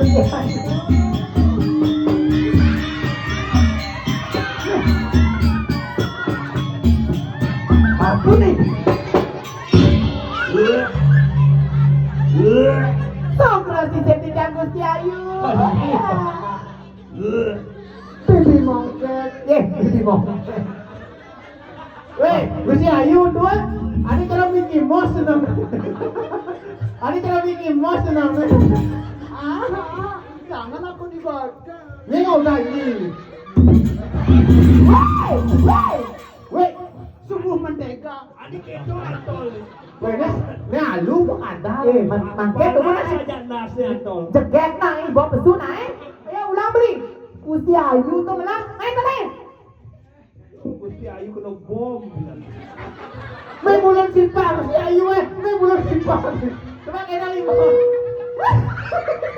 Aku nih. Sobrasi jadi Gusti Ayu. Bibi mongket. Bibi mongket. Weh, Gusti Ayu dua. Ani kalau bikin mos nang. Ani kalau bikin mos nang. Jangan aku dibaca. Ini nggak usah ini. Weh, sungguh mentega. Adik itu antol. Weh, ini alu kok ada. Mangket tuh mana sih? Jeget nang ini bawa pesu naik. Ayo ulang beli. Gusti Ayu tuh malah main mana? Gusti Ayu kena bom. Main bulan simpang Gusti Ayu main bulan simpang. Coba kena lima.